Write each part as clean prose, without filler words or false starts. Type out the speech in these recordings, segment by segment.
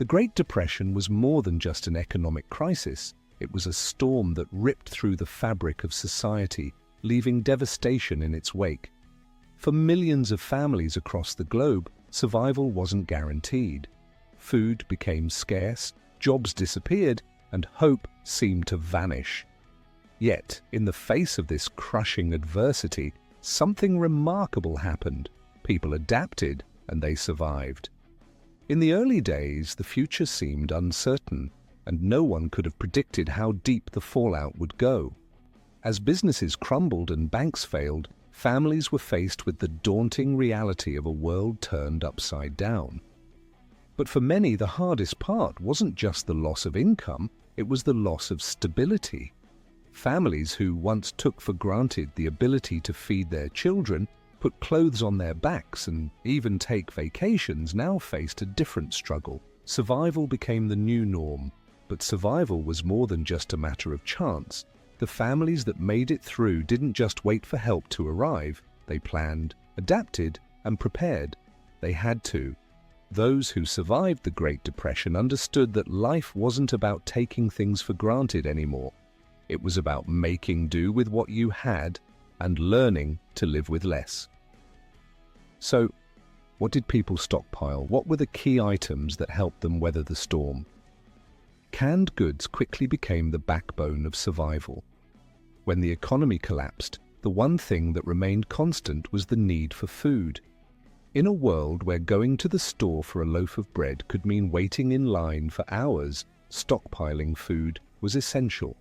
The Great Depression was more than just an economic crisis. It was a storm that ripped through the fabric of society, leaving devastation in its wake. For millions of families across the globe, survival wasn't guaranteed. Food became scarce, jobs disappeared, and hope seemed to vanish. Yet, in the face of this crushing adversity, something remarkable happened. People adapted, and they survived. In the early days, the future seemed uncertain, and no one could have predicted how deep the fallout would go. As businesses crumbled and banks failed, families were faced with the daunting reality of a world turned upside down. But for many, the hardest part wasn't just the loss of income, it was the loss of stability. Families who once took for granted the ability to feed their children, put clothes on their backs, and even take vacations now faced a different struggle. Survival became the new norm, but survival was more than just a matter of chance. The families that made it through didn't just wait for help to arrive. They planned, adapted, and prepared. They had to. Those who survived the Great Depression understood that life wasn't about taking things for granted anymore. It was about making do with what you had and learning to live with less. So, what did people stockpile? What were the key items that helped them weather the storm? Canned goods quickly became the backbone of survival. When the economy collapsed, the one thing that remained constant was the need for food. In a world where going to the store for a loaf of bread could mean waiting in line for hours, stockpiling food was essential.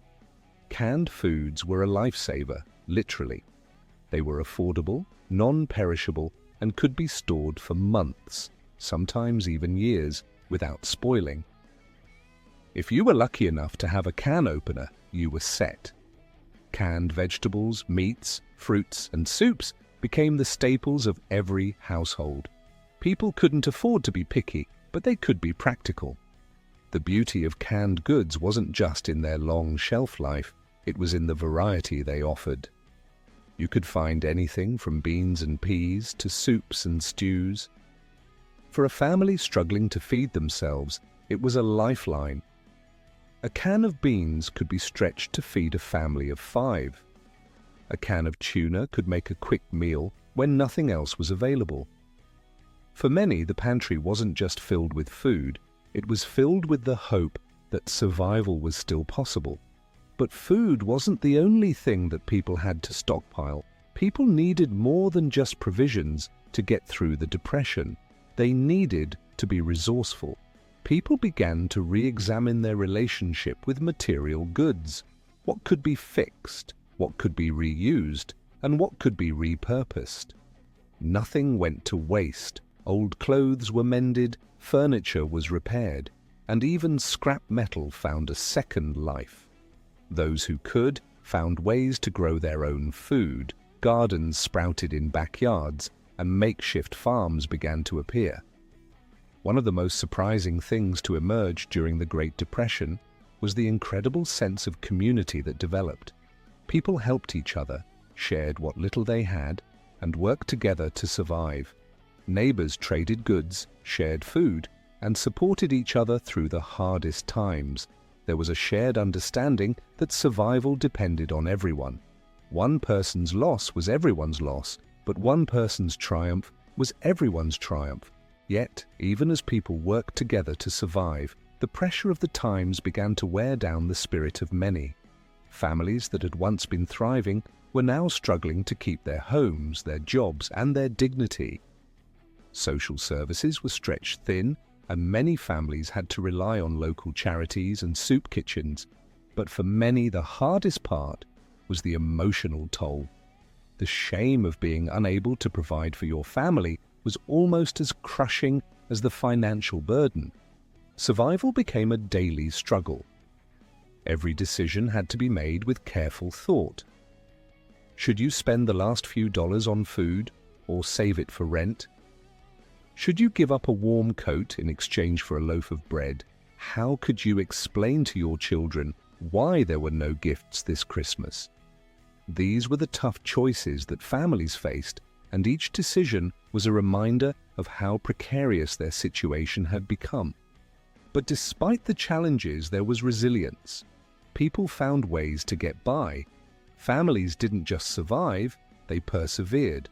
Canned foods were a lifesaver, literally. They were affordable, non-perishable, and could be stored for months, sometimes even years, without spoiling. If you were lucky enough to have a can opener, you were set. Canned vegetables, meats, fruits, and soups became the staples of every household. People couldn't afford to be picky, but they could be practical. The beauty of canned goods wasn't just in their long shelf life, it was in the variety they offered. You could find anything from beans and peas to soups and stews. For a family struggling to feed themselves, it was a lifeline. A can of beans could be stretched to feed a family of 5. A can of tuna could make a quick meal when nothing else was available. For many, the pantry wasn't just filled with food, it was filled with the hope that survival was still possible. But food wasn't the only thing that people had to stockpile. People needed more than just provisions to get through the depression. They needed to be resourceful. People began to re-examine their relationship with material goods. What could be fixed, what could be reused, and what could be repurposed? Nothing went to waste. Old clothes were mended, furniture was repaired, and even scrap metal found a second life. Those who could found ways to grow their own food, gardens sprouted in backyards, and makeshift farms began to appear. One of the most surprising things to emerge during the Great Depression was the incredible sense of community that developed. People helped each other, shared what little they had, and worked together to survive. Neighbors traded goods, shared food, and supported each other through the hardest times. There was a shared understanding that survival depended on everyone. One person's loss was everyone's loss, but one person's triumph was everyone's triumph. Yet, even as people worked together to survive, the pressure of the times began to wear down the spirit of many. Families that had once been thriving were now struggling to keep their homes, their jobs, and their dignity. Social services were stretched thin, and many families had to rely on local charities and soup kitchens. But for many, the hardest part was the emotional toll. The shame of being unable to provide for your family was almost as crushing as the financial burden. Survival became a daily struggle. Every decision had to be made with careful thought. Should you spend the last few dollars on food or save it for rent? Should you give up a warm coat in exchange for a loaf of bread? How could you explain to your children why there were no gifts this Christmas? These were the tough choices that families faced, and each decision was a reminder of how precarious their situation had become. But despite the challenges, there was resilience. People found ways to get by. Families didn't just survive, they persevered.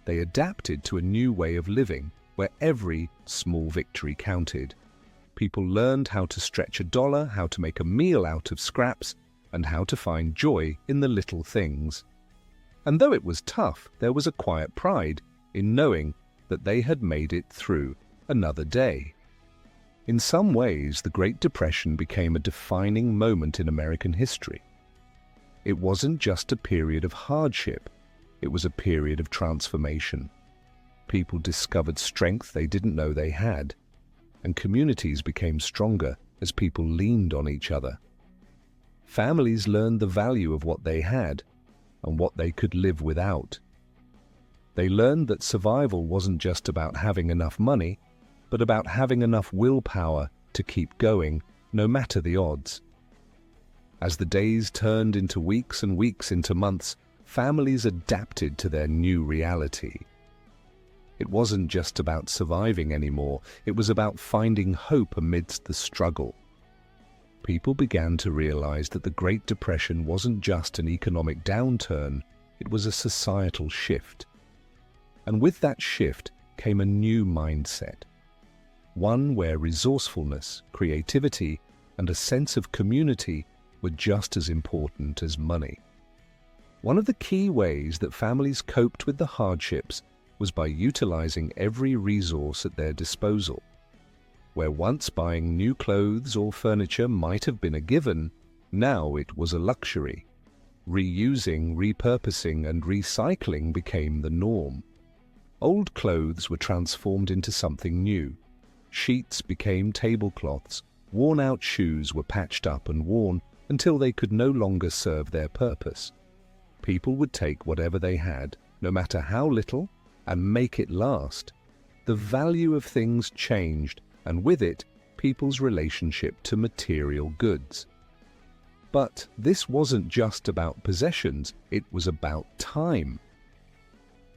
They adapted to a new way of living where every small victory counted. People learned how to stretch a dollar, how to make a meal out of scraps, and how to find joy in the little things. And though it was tough, there was a quiet pride in knowing that they had made it through another day. In some ways, the Great Depression became a defining moment in American history. It wasn't just a period of hardship, it was a period of transformation. People discovered strength they didn't know they had, and communities became stronger as people leaned on each other. Families learned the value of what they had and what they could live without. They learned that survival wasn't just about having enough money, but about having enough willpower to keep going, no matter the odds. As the days turned into weeks and weeks into months, families adapted to their new reality. It wasn't just about surviving anymore, it was about finding hope amidst the struggle. People began to realize that the Great Depression wasn't just an economic downturn, it was a societal shift. And with that shift came a new mindset. One where resourcefulness, creativity, and a sense of community were just as important as money. One of the key ways that families coped with the hardships was by utilizing every resource at their disposal. Where once buying new clothes or furniture might have been a given, now it was a luxury. Reusing, repurposing, and recycling became the norm. Old clothes were transformed into something new. Sheets became tablecloths, worn-out shoes were patched up and worn until they could no longer serve their purpose. People would take whatever they had, no matter how little, and make it last. The value of things changed, and with it, people's relationship to material goods. But this wasn't just about possessions, it was about time.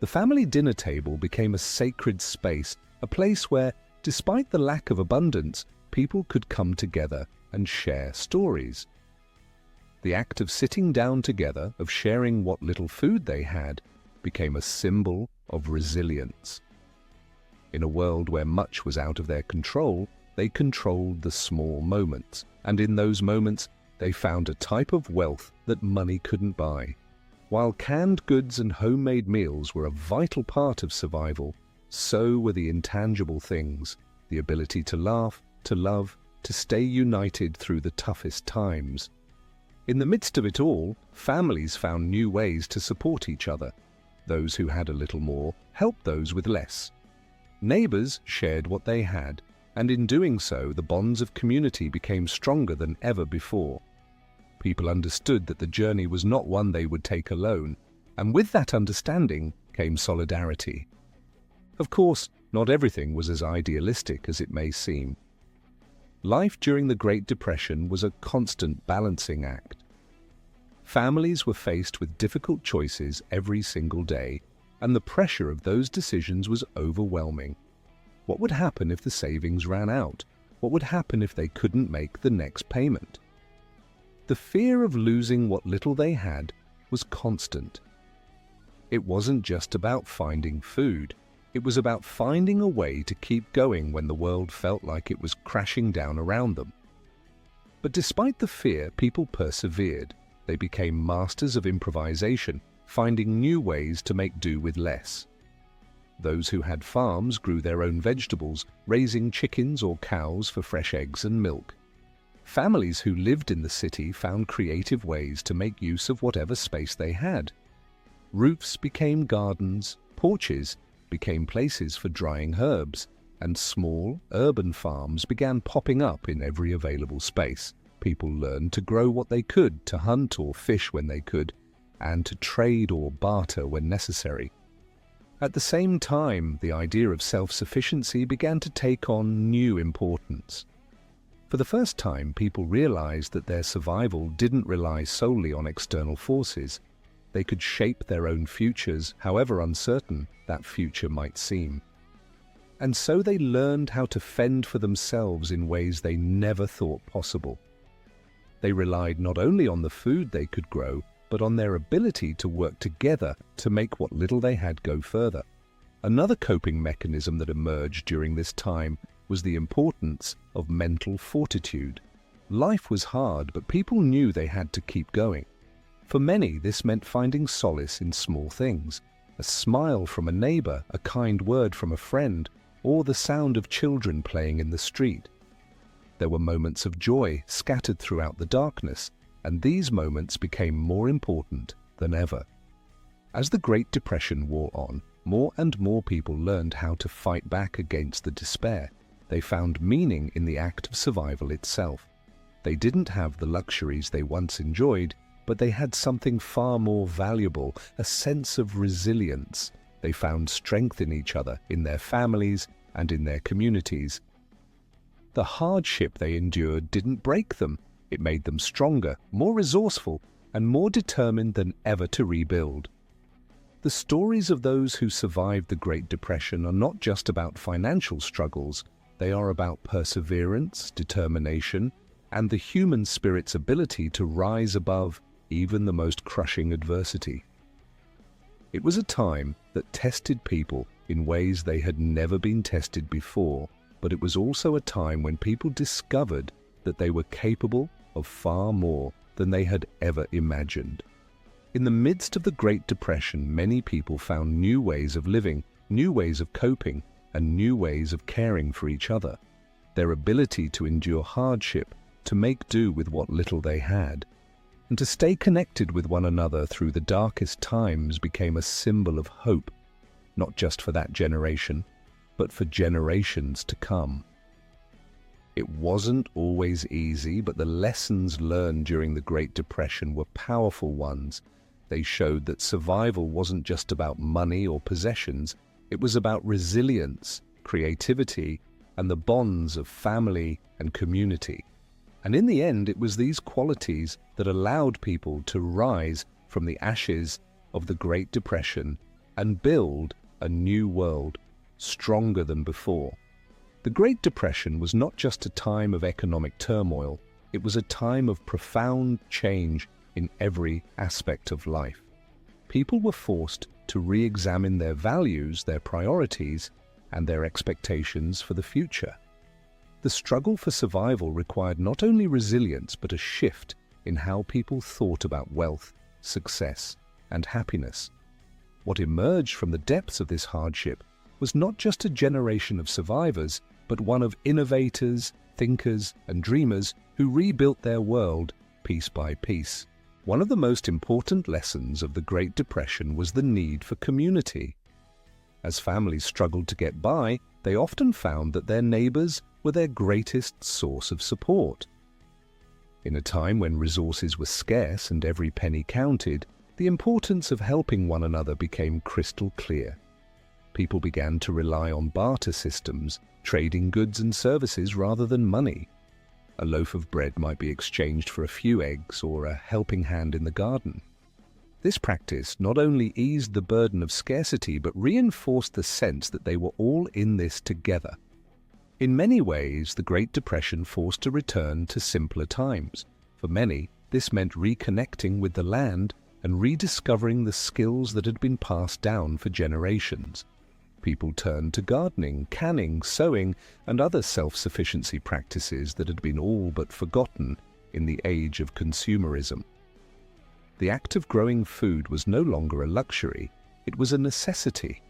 The family dinner table became a sacred space, a place where, despite the lack of abundance, people could come together and share stories. The act of sitting down together, of sharing what little food they had, became a symbol of resilience. In a world where much was out of their control, they controlled the small moments, and in those moments, they found a type of wealth that money couldn't buy. While canned goods and homemade meals were a vital part of survival, so were the intangible things, the ability to laugh, to love, to stay united through the toughest times. In the midst of it all, families found new ways to support each other. Those who had a little more helped those with less. Neighbors shared what they had, and in doing so, the bonds of community became stronger than ever before. People understood that the journey was not one they would take alone, and with that understanding came solidarity. Of course, not everything was as idealistic as it may seem. Life during the Great Depression was a constant balancing act. Families were faced with difficult choices every single day, and the pressure of those decisions was overwhelming. What would happen if the savings ran out? What would happen if they couldn't make the next payment? The fear of losing what little they had was constant. It wasn't just about finding food. It was about finding a way to keep going when the world felt like it was crashing down around them. But despite the fear, people persevered. They became masters of improvisation, finding new ways to make do with less. Those who had farms grew their own vegetables, raising chickens or cows for fresh eggs and milk. Families who lived in the city found creative ways to make use of whatever space they had. Roofs became gardens, porches became places for drying herbs, and small, urban farms began popping up in every available space. People learned to grow what they could, to hunt or fish when they could, and to trade or barter when necessary. At the same time, the idea of self-sufficiency began to take on new importance. For the first time, people realized that their survival didn't rely solely on external forces. They could shape their own futures, however uncertain that future might seem. And so they learned how to fend for themselves in ways they never thought possible. They relied not only on the food they could grow, but on their ability to work together to make what little they had go further. Another coping mechanism that emerged during this time was the importance of mental fortitude. Life was hard, but people knew they had to keep going. For many, this meant finding solace in small things: a smile from a neighbor, a kind word from a friend, or the sound of children playing in the street. There were moments of joy scattered throughout the darkness, and these moments became more important than ever. As the Great Depression wore on, more and more people learned how to fight back against the despair. They found meaning in the act of survival itself. They didn't have the luxuries they once enjoyed, but they had something far more valuable, a sense of resilience. They found strength in each other, in their families, and in their communities. The hardship they endured didn't break them. It made them stronger, more resourceful, and more determined than ever to rebuild. The stories of those who survived the Great Depression are not just about financial struggles. They are about perseverance, determination, and the human spirit's ability to rise above even the most crushing adversity. It was a time that tested people in ways they had never been tested before, but it was also a time when people discovered that they were capable of far more than they had ever imagined. In the midst of the Great Depression, many people found new ways of living, new ways of coping, and new ways of caring for each other. Their ability to endure hardship, to make do with what little they had, and to stay connected with one another through the darkest times became a symbol of hope, not just for that generation, but for generations to come. It wasn't always easy, but the lessons learned during the Great Depression were powerful ones. They showed that survival wasn't just about money or possessions. It was about resilience, creativity, and the bonds of family and community. And in the end, it was these qualities that allowed people to rise from the ashes of the Great Depression and build a new world, stronger than before. The Great Depression was not just a time of economic turmoil, it was a time of profound change in every aspect of life. People were forced to re-examine their values, their priorities, and their expectations for the future. The struggle for survival required not only resilience, but a shift in how people thought about wealth, success, and happiness. What emerged from the depths of this hardship was not just a generation of survivors, but one of innovators, thinkers, and dreamers who rebuilt their world piece by piece. One of the most important lessons of the Great Depression was the need for community. As families struggled to get by, they often found that their neighbors were their greatest source of support. In a time when resources were scarce and every penny counted, the importance of helping one another became crystal clear. People began to rely on barter systems, trading goods and services rather than money. A loaf of bread might be exchanged for a few eggs or a helping hand in the garden. This practice not only eased the burden of scarcity, but reinforced the sense that they were all in this together. In many ways, the Great Depression forced a return to simpler times. For many, this meant reconnecting with the land and rediscovering the skills that had been passed down for generations. People turned to gardening, canning, sewing, and other self-sufficiency practices that had been all but forgotten in the age of consumerism. The act of growing food was no longer a luxury, it was a necessity.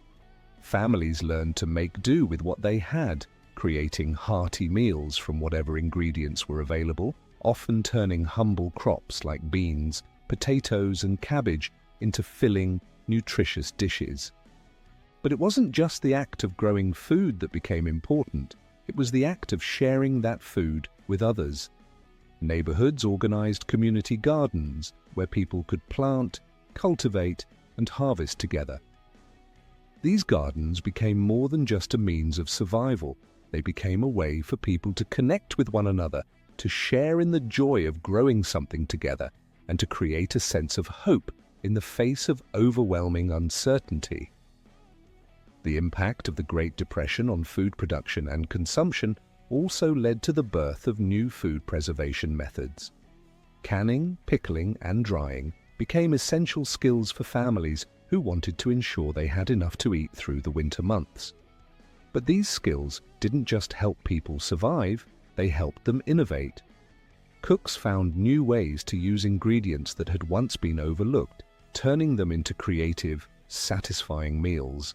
Families learned to make do with what they had, creating hearty meals from whatever ingredients were available, often turning humble crops like beans, potatoes, and cabbage into filling, nutritious dishes. But it wasn't just the act of growing food that became important, it was the act of sharing that food with others. Neighborhoods organized community gardens where people could plant, cultivate, and harvest together. These gardens became more than just a means of survival. They became a way for people to connect with one another, to share in the joy of growing something together, and to create a sense of hope in the face of overwhelming uncertainty. The impact of the Great Depression on food production and consumption also led to the birth of new food preservation methods. Canning, pickling, and drying became essential skills for families who wanted to ensure they had enough to eat through the winter months. But these skills didn't just help people survive, they helped them innovate. Cooks found new ways to use ingredients that had once been overlooked, turning them into creative, satisfying meals.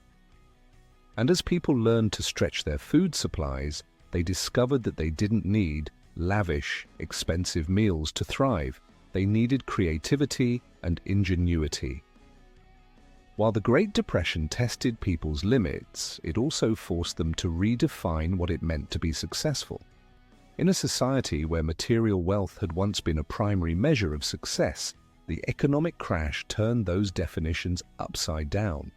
And as people learned to stretch their food supplies, they discovered that they didn't need lavish, expensive meals to thrive. They needed creativity and ingenuity. While the Great Depression tested people's limits, it also forced them to redefine what it meant to be successful. In a society where material wealth had once been a primary measure of success, the economic crash turned those definitions upside down.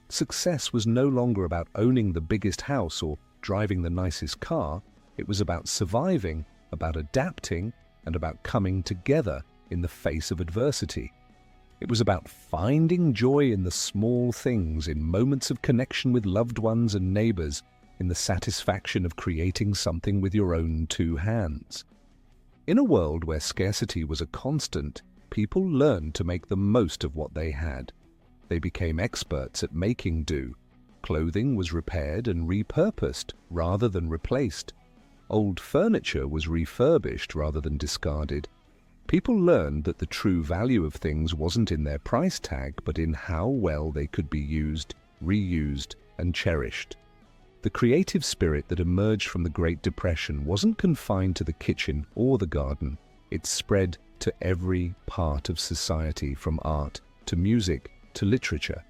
Success was no longer about owning the biggest house or driving the nicest car. It was about surviving, about adapting, and about coming together in the face of adversity. It was about finding joy in the small things, in moments of connection with loved ones and neighbors, in the satisfaction of creating something with your own two hands. In a world where scarcity was a constant, people learned to make the most of what they had. They became experts at making do. Clothing was repaired and repurposed rather than replaced. Old furniture was refurbished rather than discarded. People learned that the true value of things wasn't in their price tag, but in how well they could be used, reused, and cherished. The creative spirit that emerged from the Great Depression wasn't confined to the kitchen or the garden. It spread to every part of society, from art to music to literature.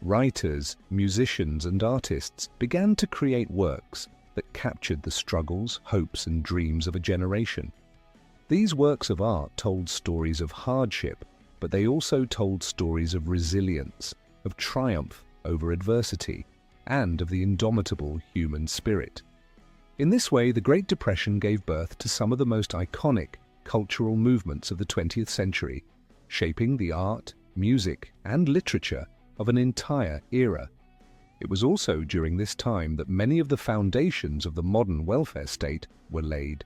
Writers, musicians, and artists began to create works that captured the struggles, hopes, and dreams of a generation. These works of art told stories of hardship, but they also told stories of resilience, of triumph over adversity, and of the indomitable human spirit. In this way, the Great Depression gave birth to some of the most iconic cultural movements of the 20th century, shaping the art, music, and literature of an entire era. It was also during this time that many of the foundations of the modern welfare state were laid.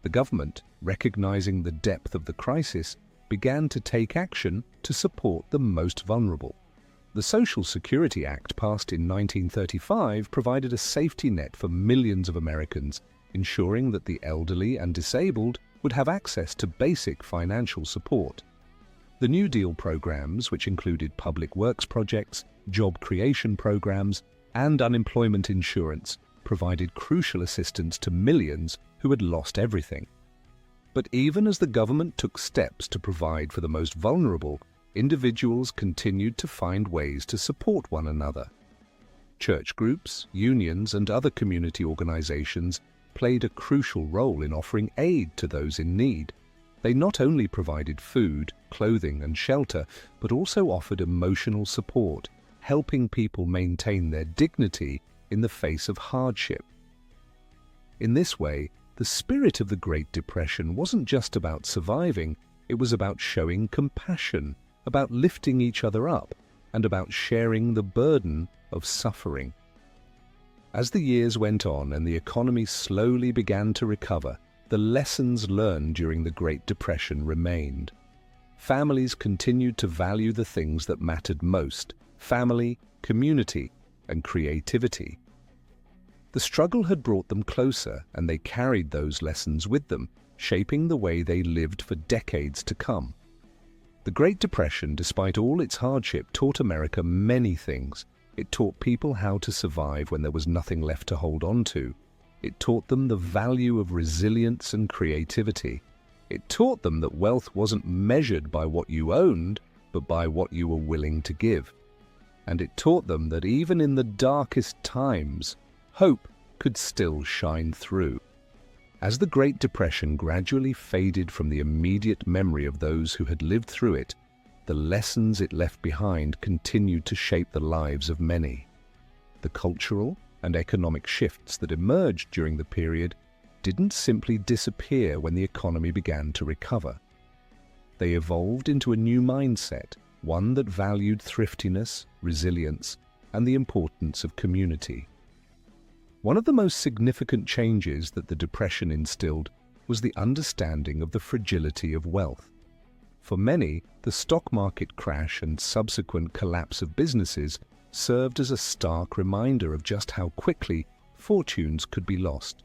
The government, recognizing the depth of the crisis, began to take action to support the most vulnerable. The Social Security Act, passed in 1935, provided a safety net for millions of Americans, ensuring that the elderly and disabled would have access to basic financial support. The New Deal programs, which included public works projects, job creation programs, and unemployment insurance, provided crucial assistance to millions who had lost everything. But even as the government took steps to provide for the most vulnerable, individuals continued to find ways to support one another. Church groups, unions, and other community organizations played a crucial role in offering aid to those in need. They not only provided food, clothing, and shelter, but also offered emotional support, helping people maintain their dignity in the face of hardship. In this way, the spirit of the Great Depression wasn't just about surviving, it was about showing compassion, about lifting each other up, and about sharing the burden of suffering. As the years went on and the economy slowly began to recover, the lessons learned during the Great Depression remained. Families continued to value the things that mattered most: family, community, and creativity. The struggle had brought them closer, and they carried those lessons with them, shaping the way they lived for decades to come. The Great Depression, despite all its hardship, taught America many things. It taught people how to survive when there was nothing left to hold on to. It taught them the value of resilience and creativity. It taught them that wealth wasn't measured by what you owned, but by what you were willing to give. And it taught them that even in the darkest times, hope could still shine through. As the Great Depression gradually faded from the immediate memory of those who had lived through it, the lessons it left behind continued to shape the lives of many. The cultural and economic shifts that emerged during the period didn't simply disappear when the economy began to recover. They evolved into a new mindset, one that valued thriftiness, resilience, and the importance of community. One of the most significant changes that the Depression instilled was the understanding of the fragility of wealth. For many, the stock market crash and subsequent collapse of businesses served as a stark reminder of just how quickly fortunes could be lost.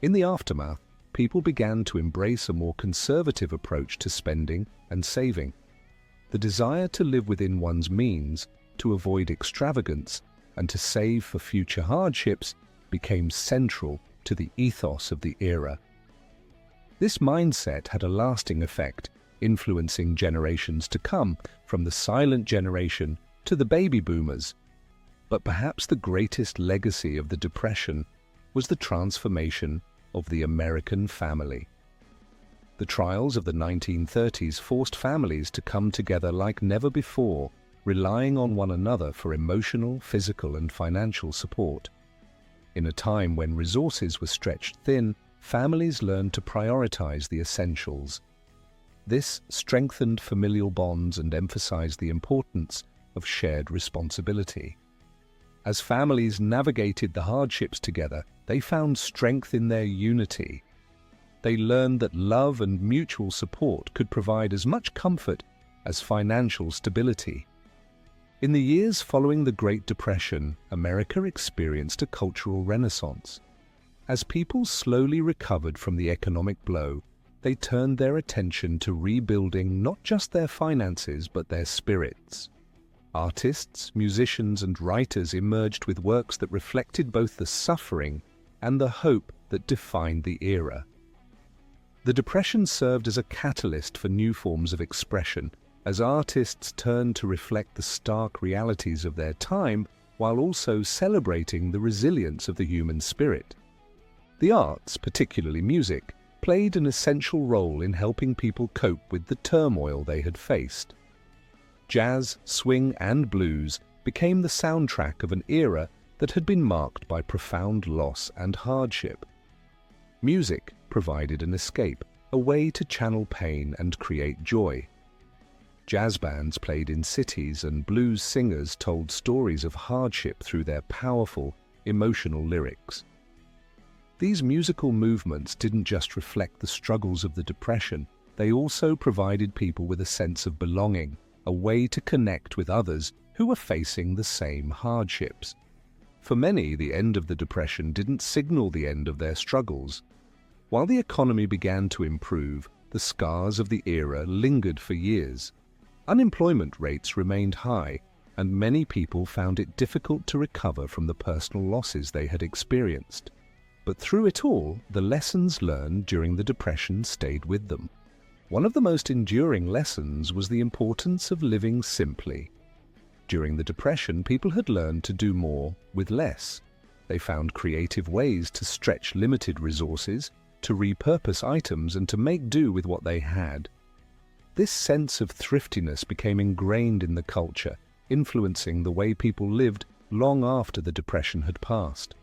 In the aftermath, people began to embrace a more conservative approach to spending and saving. The desire to live within one's means, to avoid extravagance, and to save for future hardships became central to the ethos of the era. This mindset had a lasting effect, influencing generations to come, from the silent generation to the baby boomers. But perhaps the greatest legacy of the Depression was the transformation of the American family. The trials of the 1930s forced families to come together like never before, relying on one another for emotional, physical, and financial support. In a time when resources were stretched thin, families learned to prioritize the essentials. This strengthened familial bonds and emphasized the importance of shared responsibility. As families navigated the hardships together, they found strength in their unity. They learned that love and mutual support could provide as much comfort as financial stability. In the years following the Great Depression, America experienced a cultural renaissance. As people slowly recovered from the economic blow, they turned their attention to rebuilding not just their finances but their spirits. Artists, musicians, and writers emerged with works that reflected both the suffering and the hope that defined the era. The Depression served as a catalyst for new forms of expression, as artists turned to reflect the stark realities of their time while also celebrating the resilience of the human spirit. The arts, particularly music, played an essential role in helping people cope with the turmoil they had faced. Jazz, swing, and blues became the soundtrack of an era that had been marked by profound loss and hardship. Music provided an escape, a way to channel pain and create joy. Jazz bands played in cities and blues singers told stories of hardship through their powerful, emotional lyrics. These musical movements didn't just reflect the struggles of the Depression, they also provided people with a sense of belonging, a way to connect with others who were facing the same hardships. For many, the end of the Depression didn't signal the end of their struggles. While the economy began to improve, the scars of the era lingered for years. Unemployment rates remained high, and many people found it difficult to recover from the personal losses they had experienced. But through it all, the lessons learned during the Depression stayed with them. One of the most enduring lessons was the importance of living simply. During the Depression, people had learned to do more with less. They found creative ways to stretch limited resources, to repurpose items, and to make do with what they had. This sense of thriftiness became ingrained in the culture, influencing the way people lived long after the Depression had passed.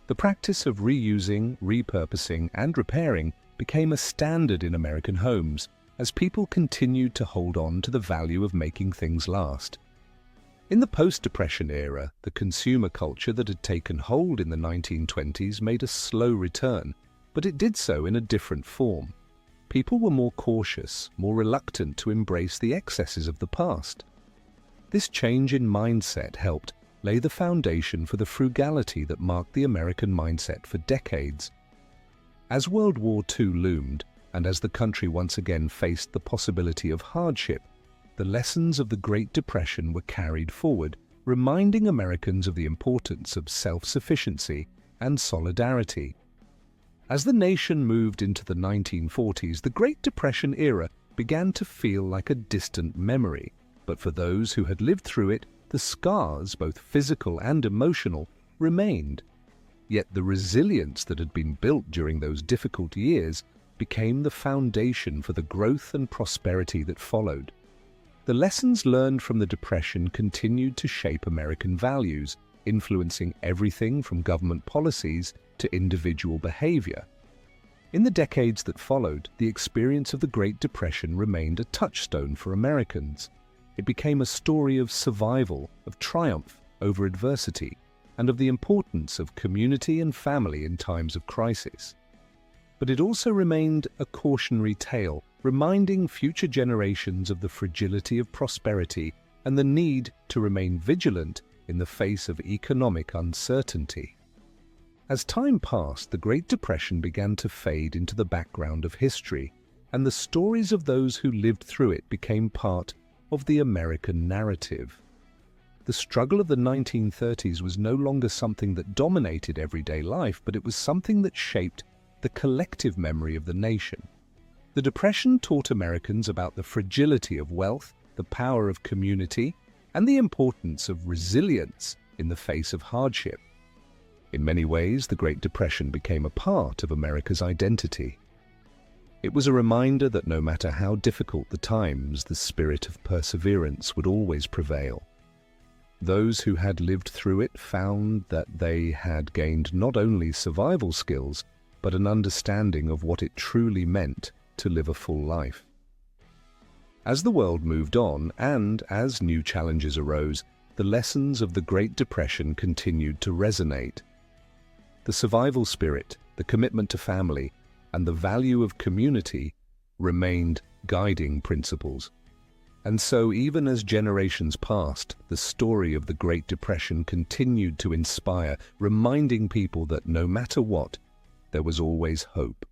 The practice of reusing, repurposing, and repairing became a standard in American homes as people continued to hold on to the value of making things last. In the post-Depression era, the consumer culture that had taken hold in the 1920s made a slow return, but it did so in a different form. People were more cautious, more reluctant to embrace the excesses of the past. This change in mindset helped lay the foundation for the frugality that marked the American mindset for decades. As World War II loomed, and as the country once again faced the possibility of hardship, the lessons of the Great Depression were carried forward, reminding Americans of the importance of self-sufficiency and solidarity. As the nation moved into the 1940s, the Great Depression era began to feel like a distant memory, but for those who had lived through it, the scars, both physical and emotional, remained. Yet the resilience that had been built during those difficult years became the foundation for the growth and prosperity that followed. The lessons learned from the Depression continued to shape American values, influencing everything from government policies to individual behavior. In the decades that followed, the experience of the Great Depression remained a touchstone for Americans. It became a story of survival, of triumph over adversity, and of the importance of community and family in times of crisis. But it also remained a cautionary tale, reminding future generations of the fragility of prosperity and the need to remain vigilant in the face of economic uncertainty. As time passed, the Great Depression began to fade into the background of history, and the stories of those who lived through it became part of the American narrative. The struggle of the 1930s was no longer something that dominated everyday life, but it was something that shaped the collective memory of the nation. The Depression taught Americans about the fragility of wealth, the power of community, and the importance of resilience in the face of hardship. In many ways, the Great Depression became a part of America's identity. It was a reminder that no matter how difficult the times, the spirit of perseverance would always prevail. Those who had lived through it found that they had gained not only survival skills, but an understanding of what it truly meant to live a full life. As the world moved on, and as new challenges arose, the lessons of the Great Depression continued to resonate. The survival spirit, the commitment to family, and the value of community remained guiding principles. And so, even as generations passed, the story of the Great Depression continued to inspire, reminding people that no matter what, there was always hope.